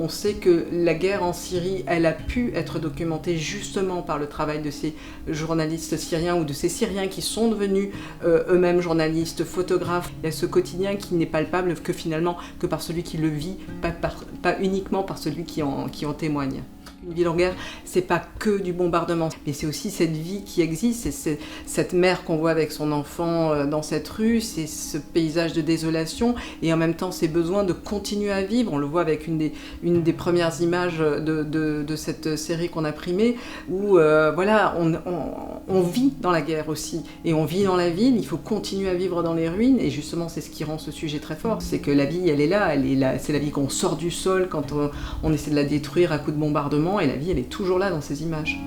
On sait que la guerre en Syrie, elle a pu être documentée justement par le travail de ces journalistes syriens ou de ces Syriens qui sont devenus eux-mêmes journalistes, photographes. Il y a ce quotidien qui n'est palpable que finalement que par celui qui le vit, pas uniquement par celui qui en témoigne. Une ville en guerre, c'est pas que du bombardement, mais c'est aussi cette vie qui existe, c'est cette mère qu'on voit avec son enfant dans cette rue, c'est ce paysage de désolation et en même temps ces besoins de continuer à vivre. On le voit avec une des premières images de cette série qu'on a primée, où voilà, on vit dans la guerre aussi et on vit dans la ville. Il faut continuer à vivre dans les ruines et justement c'est ce qui rend ce sujet très fort, c'est que la vie elle est là, c'est la vie qu'on sort du sol quand on essaie de la détruire à coups de bombardement. Et la vie, elle est toujours là dans ces images.